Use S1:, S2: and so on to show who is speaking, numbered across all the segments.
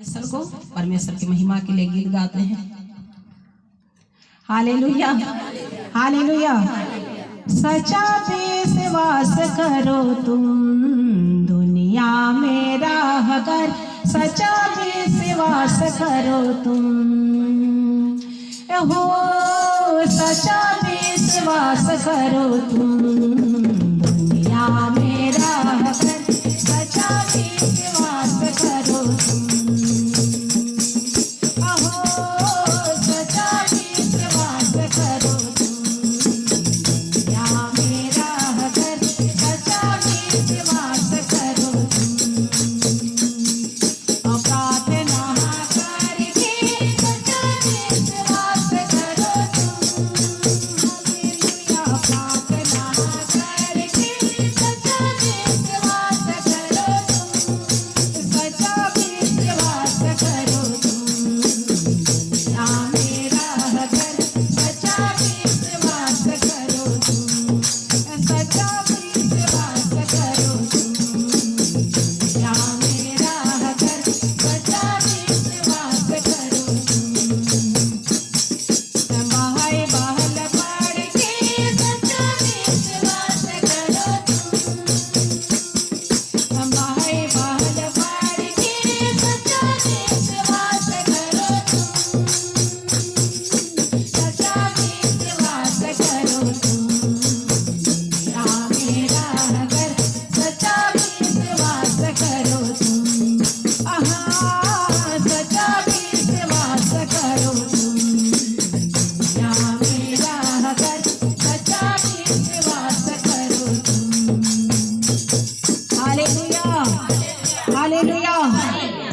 S1: परमेश्वर को परमेश्वर की महिमा के लिए गीत गाते हैं। Hallelujah hallelujah. सच्चा विश्वास करो तुम दुनिया में राह कर, सच्चा विश्वास करो तुम हो, सच्चा विश्वास करो तुम दुनिया में राह कर, सच्चा विश्वास करो तुम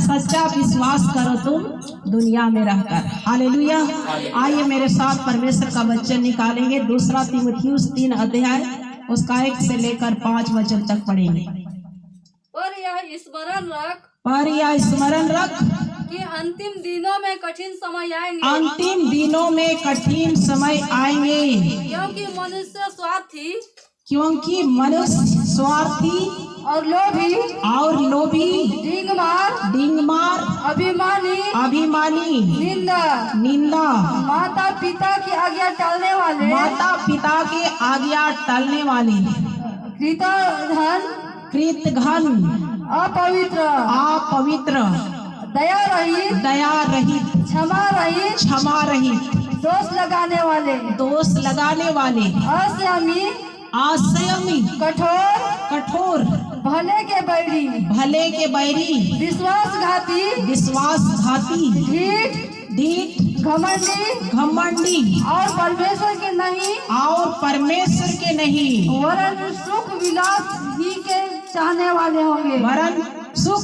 S1: सच्चा विश्वास करो तुम दुनिया में रहकर। हालेलुया। आइए मेरे साथ परमेश्वर का वचन निकालेंगे। दूसरा तीमुथियुस 3 अध्याय उसका 1 से लेकर 5 वचन तक पढ़ेंगे।
S2: पर
S1: यह स्मरण रख
S2: कि अंतिम दिनों में कठिन समय आएंगे।
S1: अंतिम दिनों में कठिन समय आएंगे, क्योंकि मनुष्य स्वार्थी
S2: और लोभी,
S1: डिंगमार, अभिमानी, निंदा,
S2: माता पिता की आज्ञा टालने वाले,
S1: कृतघ्न, अपवित्र, दया रहित, क्षमा रहित,
S2: दोष लगाने वाले,
S1: असंयमी, कठोर,
S2: भले के बैरी,
S1: विश्वासघाती, ढीठ, घमंडी,
S2: और परमेश्वर के नहीं, वरन सुख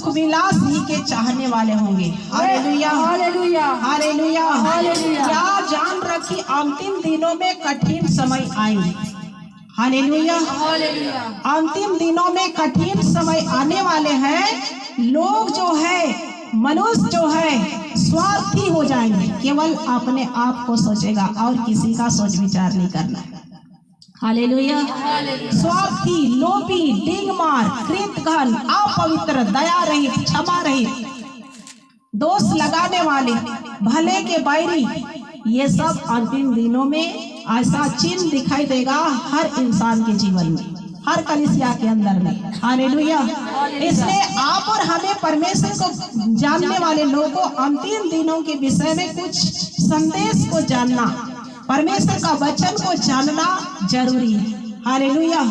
S2: विलास ही के चाहने वाले होंगे।
S1: Hallelujah
S2: hallelujah
S1: hallelujah
S2: hallelujah.
S1: क्या जान रखी अंतिम दिनों में कठिन समय आएंगे। Hallelujah
S2: hallelujah.
S1: अंतिम दिनों में कठिन समय आने वाले हैं। लोग जो है, मनुष्य जो है स्वार्थी हो जाएंगे, केवल अपने आप को सोचेगा और किसी का सोच विचार नहीं करना। हालेलुया। स्वार्थी, लोभी, डिंगमार, कृतघ्न, अपवित्र, दया रहित, क्षमा रहित, दोष लगाने वाले, भले के बैरी, ये सब अंतिम दिनों में ऐसा चिन्ह दिखाई देगा हर इंसान के जीवन में, हर कलीसिया के अंदर में। हालेलुया। इसलिए आप और हमें परमेश्वर को जानने वाले लोगों को अंतिम दिनों के विषय में कुछ संदेश को जानना, परमेश्वर का वचन को जानना जरूरी है। हालेलुया।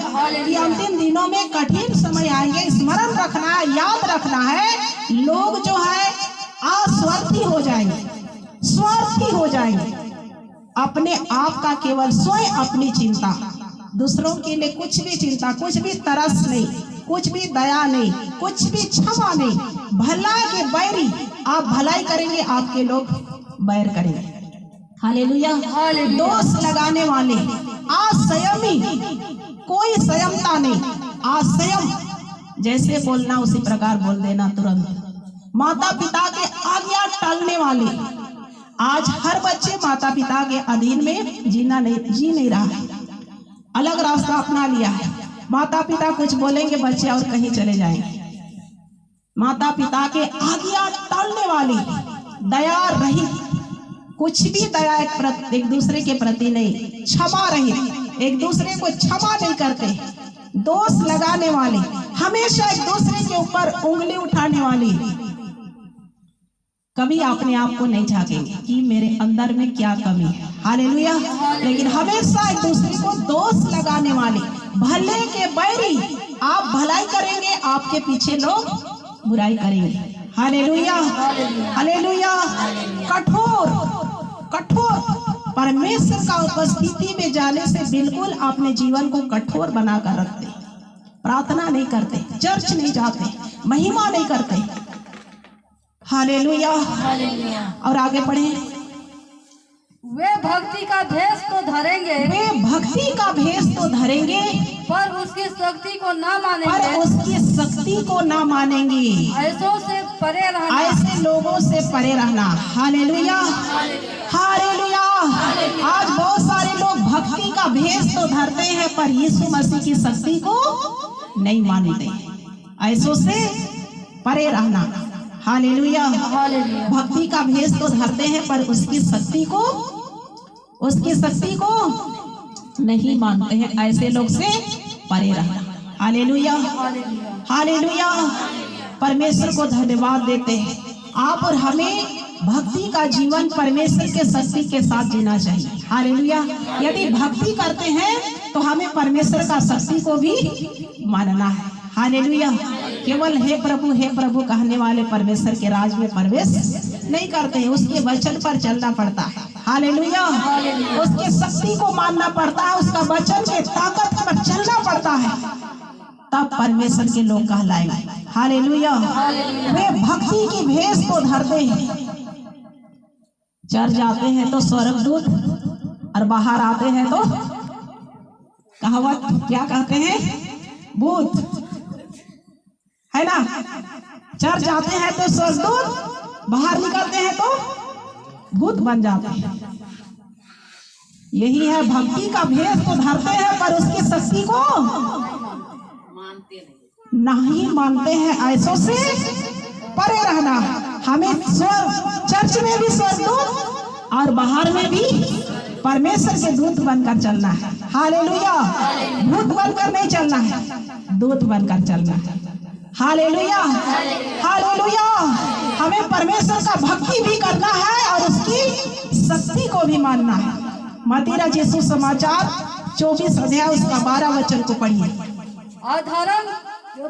S1: कि अंतिम दिनों में कठिन समय आएंगे, स्मरण रखना है, याद रखना है। लोग जो है अस्वार्थी हो जाएंगे, अपने आप का केवल स्वयं अपनी चिंता, दूसरों के लिए कुछ भी चिंता, कुछ भी तरस नहीं, कुछ भी दया नहीं, कुछ भी क्षमा नहीं। भला के बैरी, आप भलाई करेंगे, आपके लोग बैर करेंगे। हालेलुया। दोष लगाने वाले, असंयमी, कोई संयमता नहीं, असंयम, जैसे बोलना उसी प्रकार बोल देना तुरंत। माता पिता के आज्ञा टालने वाले, आज हर बच्चे माता पिता के अधीन में जी नहीं रहा है, अलग रास्ता अपना लिया है। माता पिता कुछ बोलेंगे बच्चे और कहीं चले जाएंगे। माता पिता के आज्ञा टालने वाली, दया रहित, कुछ भी दया एक दूसरे के प्रति नहीं, क्षमा रहित, एक दूसरे को क्षमा नहीं करते, दोष लगाने वाले, हमेशा एक दूसरे के ऊपर उंगली उठाने वाली, कभी अपने आप को नहीं झांकेंगे कि मेरे अंदर में क्या कमी है, हालेलुया। लेकिन हमेशा एक दूसरे को दोष लगाने वाले, भले के बैरी, आप भलाई करेंगे, आपके पीछे लोग बुराई करेंगे, हालेलुया हालेलुया। कठोर कठोर परमेश्वर का उपस्थिति में जाने से बिल्कुल अपने जीवन को कठोर बनाकर रखते, प्रार्थना नहीं करते, चर्च नहीं जाते, महिमा नहीं करते, हालेलुया। और आगे पढ़े,
S2: वे भक्ति का भेष तो धरेंगे,
S1: वे भक्ति का भेष तो धरेंगे,
S2: पर उसकी शक्ति को ना
S1: पर
S2: मानेंगे,
S1: उसकी शक्ति को ना मानेंगे।
S2: ऐसों से परे रहना,
S1: ऐसे लोगों से परे रहना, हालेलुया हालेलुया। आज बहुत सारे लोग भक्ति का भेष तो धरते हैं पर यीशु मसीह की शक्ति को नहीं मानते, ऐसों से परे रहना, हालेलुया। भक्ति का भेष तो धरते हैं पर उसकी शक्ति को नहीं मानते हैं, ऐसे लोग से परे रहना, हालेलुया हालेलुया। परमेश्वर को धन्यवाद देते हैं। आप और हमें भक्ति का जीवन परमेश्वर के शक्ति के साथ जीना चाहिए, हालेलुया। यदि भक्ति करते हैं तो हमें परमेश्वर का शक्ति को भी मानना है, हालेलुया। केवल हे प्रभु कहने वाले परमेश्वर के राज में प्रवेश नहीं करते हैं, उसके वचन पर चलना पड़ता है, हालेलुया। उसके शक्ति को मानना पड़ता है, उसका वचन के ताकत पर चलना पड़ता है, तब परमेश्वर के लोग कहलाएंगे, हालेलुया। वे भक्ति की भेष को धरते हैं, चर्च जाते हैं तो स्वर्गदूत, और बाहर आते हैं तो कहावत क्या कहते हैं, भूत, है ना। चर्च जाते हैं तो स्वर्गदूत, बाहर निकलते हैं तो भूत बन जाते हैं। यही है, भक्ति का भेष तो धरते हैं पर उसकी शक्ति को नहीं मानते हैं, ऐसों से परे रहना। हमें चर्च में भी स्वर्गदूत और बाहर में भी परमेश्वर के दूत बनकर चलना है, हालेलुया। भूत बनकर नहीं चलना है, दूत बनकर चलना है, हालेलुया हालेलुया। हमें परमेश्वर का भक्ति भी करना है और उसकी शक्ति को भी मानना है। मत्ती रचित सुसमाचार 24 अध्याय उसका 12 वचन को पढ़िए।
S2: अधर्म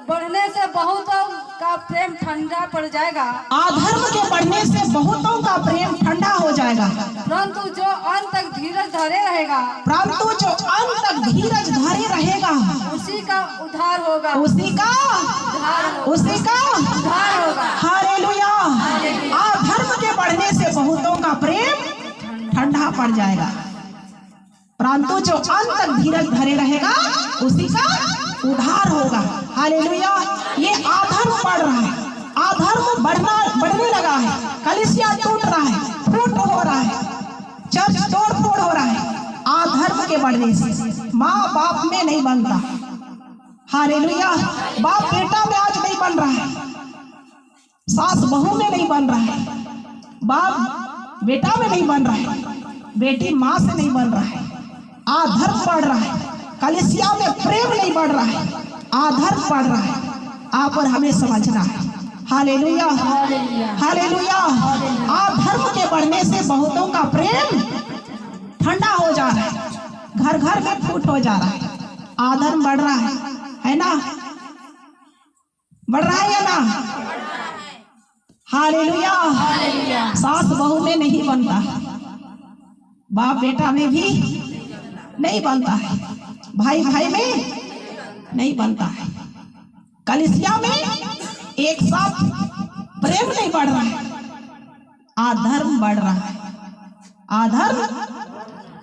S2: बढ़ने से बहुतों का प्रेम ठंडा पड़ जाएगा,
S1: अधर्म के बढ़ने से बहुतों का प्रेम ठंडा हो जाएगा,
S2: परंतु जो अंत तक धीरज धरे रहेगा, उसी का उद्धार होगा,
S1: हालेलुया। अधर्म के बढ़ने से बहुतों का प्रेम ठंडा पड़ जाएगा, परंतु जो अंत तक धीरज धरे रहेगा उसी का उद्धार होगा, हालेलुया। ये अधर्म बढ़ रहा है, अधर्म बढ़ने लगा है, कलीसिया टूट रहा है, फूट हो रहा है, चर्च तोड़ फोड़ हो रहा है, अधर्म के बढ़ने से। माँ बाप में नहीं बनता, हालेलुया। बाप बेटा में आज नहीं बन रहा है, सास बहू में नहीं बन रहा है, बाप बेटा में नहीं बन रहा है, बेटी माँ से नहीं बन रहा है, अधर्म बढ़ रहा है, कलीसिया में प्रेम नहीं बढ़ रहा है, अधर्म बढ़ रहा है। आप और हमें समझना है, हालेलुया हालेलुया। अधर्म के बढ़ने से बहुतों का प्रेम ठंडा हो जा रहा है, घर घर में फूट हो जा रहा है, अधर्म बढ़ रहा है ना, बढ़ रहा है या ना, हालेलुया। सास बहू में नहीं बनता, बाप बेटा में भी नहीं बनता है, भाई भाई में नहीं बनता है, कलीसिया में एक साथ प्रेम नहीं बढ़ रहा है, अधर्म बढ़ रहा है, अधर्म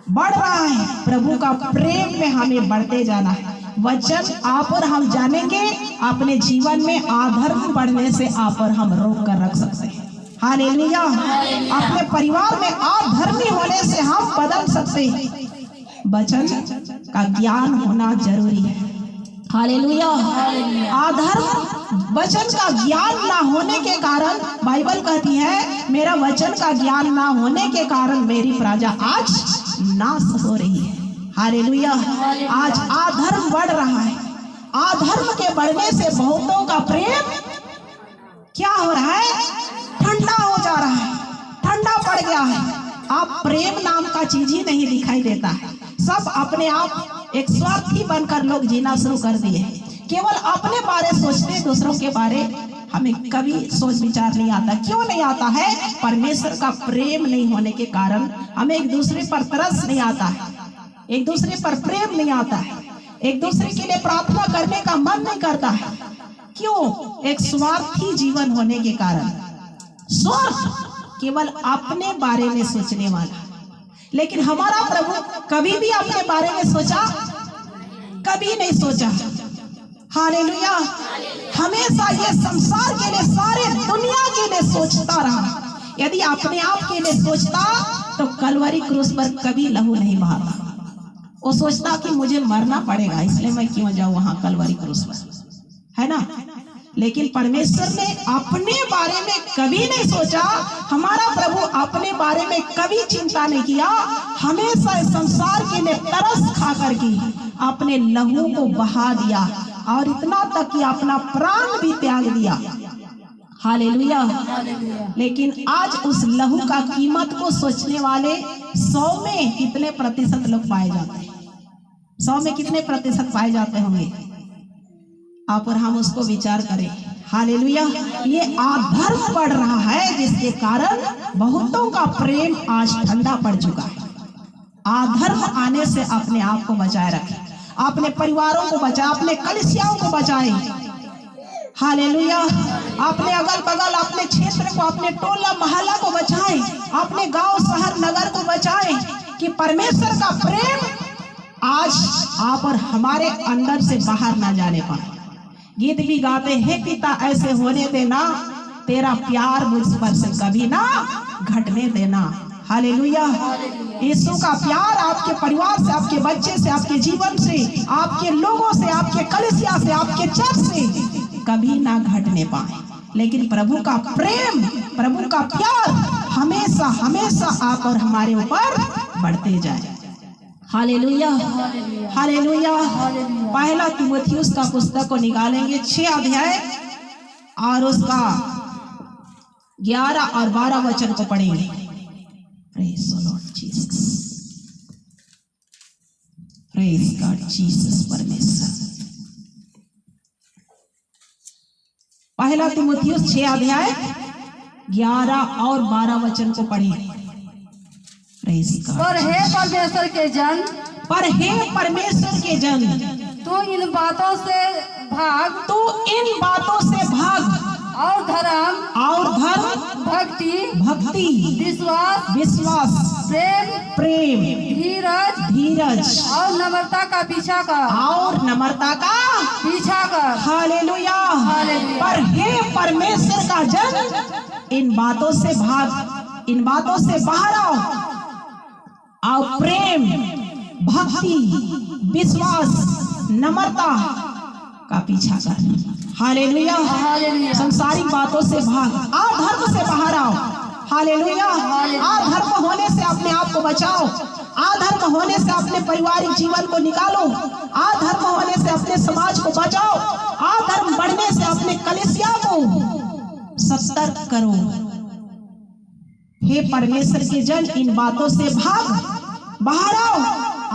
S1: बढ़ रहा है। प्रभु का प्रेम में हमें बढ़ते जाना है। वचन आप और हम जानेंगे, अपने जीवन में अधर्म बढ़ने से आप और हम रोक कर रख सकते हैं, हालेलुया। अपने परिवार में अधर्मी होने से हम बदल सकते हैं। वचन का ज्ञान होना जरूरी है, हालेलुया। अधर्म वचन का ज्ञान ना होने के कारण बाइबल कहती है मेरा वचन का ज्ञान ना होने के कारण मेरी प्रजा आज नाश हो रही है। हालेलुया। आज अधर्म बढ़ रहा है। अधर्म के बढ़ने से बहुतों का प्रेम क्या हो रहा है? ठंडा हो जा रहा है, ठंडा पड़ गया है। आप प्रेम नाम का चीज ही नहीं दिखाई देता है। सब अपने आप एक स्वार्थी बनकर लोग जीना शुरू कर दिए। केवल अपने बारे सोचते, दूसरों के बारे हमें कभी सोच विचार नहीं आता। क्यों नहीं आता है? परमेश्वर का प्रेम नहीं होने के कारण हमें एक दूसरे पर तरस नहीं आता है, एक दूसरे पर प्रेम नहीं आता है, एक दूसरे के लिए प्रार्थना करने का मन नहीं करता है। क्यों? एक स्वार्थी जीवन होने के कारण। स्वार्थ केवल अपने बारे में सोचने वाला। लेकिन हमारा प्रभु कभी भी अपने बारे में सोचा? कभी नहीं सोचा। हालेलुया। हमेशा ये संसार के लिए, सारे दुनिया के लिए सोचता रहा। यदि अपने आप के लिए सोचता तो कलवरी क्रूस पर कभी लहू नहीं बहाता। वो सोचता कि मुझे मरना पड़ेगा, इसलिए मैं क्यों जाऊं वहां कलवरी क्रूस पर, है ना। लेकिन परमेश्वर ने अपने बारे में कभी नहीं सोचा। हमारा प्रभु अपने बारे में कभी चिंता नहीं किया। हमेशा इस संसार के लिए तरस खा करके अपने लहू को बहा दिया और इतना तक कि अपना प्राण भी त्याग दिया। हालेलुया। लेकिन आज उस लहू का कीमत को सोचने वाले 100 में कितने प्रतिशत लोग पाए जाते हैं? 100 में कितने प्रतिशत पाए जाते होंगे? आप और हम उसको विचार करें। हालेलुया। ये अधर्म बढ़ रहा है जिसके कारण बहुतों का प्रेम आज ठंडा पड़ चुका है। अधर्म आने से अपने आप को बचाए रखें, अपने परिवारों को बचाए, अपने कलीसियाओं को बचाए। हालेलुया। अपने अगल बगल, अपने क्षेत्र को, अपने टोला मोहल्ला को बचाए, अपने गांव शहर नगर को बचाए कि परमेश्वर का प्रेम आज आप और हमारे अंदर से बाहर ना जाने पाए। गीत भी गाते हैं, पिता ऐसे होने देना, तेरा प्यार मुझ पर से कभी ना घटने देना। हालेलुया। यीशु का प्यार आपके परिवार से, आपके बच्चे से, आपके जीवन से, आपके लोगों से, आपके कलीसिया से, आपके चर्च से कभी ना घटने पाए। लेकिन प्रभु का प्रेम, प्रभु का प्यार हमेशा हमेशा आप और हमारे ऊपर बढ़ते जाए। हालेलुया। हालेलुया। पहला तीमुथियुस का पुस्तक को निकालेंगे 6 अध्याय और उसका 11 और 12 वचन को पढ़ेंगे। Praise the Lord Jesus, praise God Jesus परमेश्वर। पहला तीमुथियुस 6 अध्याय 11 और 12 वचन को पढ़ेंगे।
S2: पर हे परमेश्वर के जन,
S1: पर हे परमेश्वर के जन,
S2: तू इन बातों से भाग,
S1: तू इन बातों से भाग
S2: और धर्म, भक्ति,
S1: विश्वास, प्रेम, धीरज
S2: और नम्रता का पीछा कर,
S1: हालेलुया। पर हे परमेश्वर का जन, इन बातों से भाग, इन बातों से बाहर आओ और प्रेम, भक्ति, विश्वास, नम्रता का पीछा कर। हालेलुया। संसारिक बातों से भाग, अधर्म से बाहर आओ। हालेलुया। अधर्म होने से अपने आप को बचाओ, अधर्म होने से अपने पारिवारिक जीवन को निकालो, अधर्म होने से अपने समाज को बचाओ, अधर्म बढ़ने से अपने कलीसिया को सतर्क करो। हे परमेश्वर के जन, इन बातों से भाग, बाहर आओ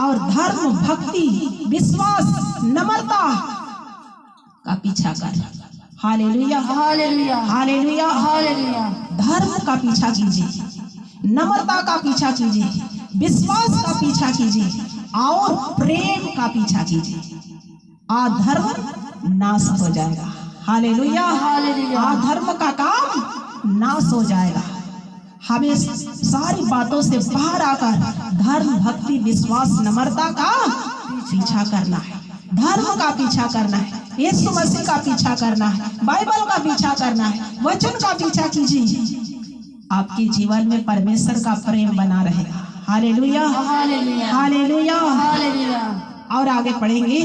S1: और धर्म, भक्ति, विश्वास, नम्रता का पीछा कर। हालेलुया।
S2: हालेलुया।
S1: हालेलुया।
S2: हालेलुया।
S1: धर्म का पीछा कीजिए, नम्रता का पीछा कीजिए, विश्वास का पीछा कीजिए और प्रेम का पीछा कीजिए। अधर्म नाश हो जाएगा। हालेलुया। अधर्म का काम नाश हो जाएगा। हमें सारी बातों से बाहर आकर धर्म, भक्ति, विश्वास, नम्रता का पीछा करना है, धर्म का पीछा करना है, यीशु मसीह का पीछा करना है, बाइबल का पीछा करना है, वचन का पीछा कीजिए। आपके जीवन में परमेश्वर का प्रेम बना रहेगा। हालेलुया। हालेलुया। हालेलुया।
S2: हालेलुया।
S1: और आगे पढ़ेंगे।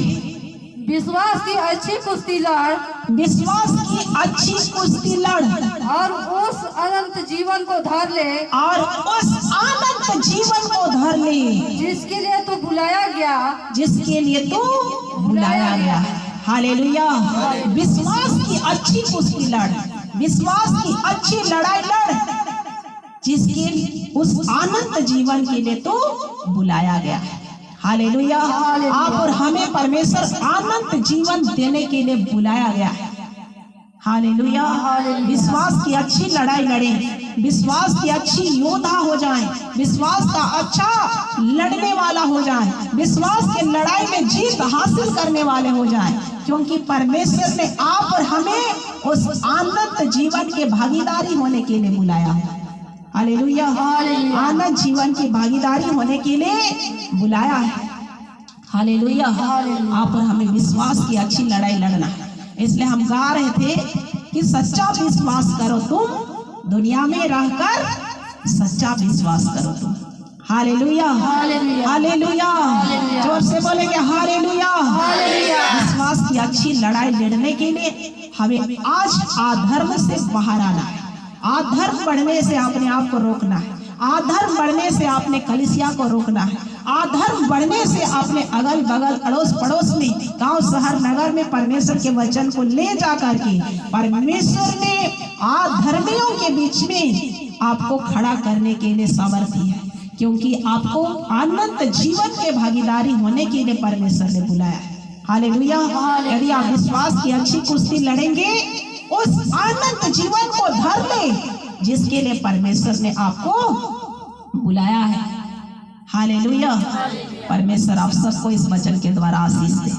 S2: विश्वास की अच्छी कुश्ती लड़
S1: विश्वास की अच्छी कुश्ती लड़
S2: और उस अनंत जीवन को धर ले
S1: और उस अनंत जीवन को धर ले
S2: जिसके लिए तू बुलाया गया।
S1: जिसके लिए तू बुलाया गया है। हालेलुया। विश्वास की अच्छी कुश्ती लड़, विश्वास की अच्छी लड़ाई लड़, जिसके उस अनंत जीवन के लिए तू बुलाया गया है। हालेलुया। आप और हमें परमेश्वर अनंत जीवन देने के लिए बुलाया गया है। हालेलुया। विश्वास की अच्छी लड़ाई लड़ें, विश्वास की अच्छी योद्धा हो जाएं, विश्वास का अच्छा लड़ने वाला हो जाएं, विश्वास की लड़ाई में जीत हासिल करने वाले हो जाएं, क्योंकि परमेश्वर ने आप और हमें उस अनंत जीवन के भागीदारी होने के लिए बुलाया है। हालेलुया। अनंत जीवन की भागीदारी होने के लिए बुलाया है। हालेलुया। आप और हमें विश्वास की अच्छी लड़ाई लड़ना है। इसलिए हम गा रहे थे कि सच्चा विश्वास करो तुम, दुनिया में रहकर सच्चा विश्वास करो तुम। हालेलुया। हालेलुया। जोर से बोलेंगे हालेलुया। विश्वास की अच्छी लड़ाई लड़ने के लिए हमें आज अधर्म से बाहर आना है। अधर्म बढ़ने से अपने आप को रोकना है। अधर्म बढ़ने से अपने कलीसिया को रोकना है। अधर्म बढ़ने से अपने अगल बगल अड़ोस पड़ोस में, गांव शहर नगर में परमेश्वर के वचन को ले जा करके परमेश्वर ने अधर्मियों के बीच में आपको खड़ा करने के लिए सामर्थ्य है, क्योंकि आपको अनंत जीवन के भागीदारी होने के लिए परमेश्वर ने बुलाया है। हालेलुया। यदि आप विश्वास की अच्छी कुश्ती लड़ेंगे, उस अनंत जीवन को धर ले जिसके लिए परमेश्वर ने आपको बुलाया है। हालेलुया। परमेश्वर आप सबको इस वचन के द्वारा आशीष दे।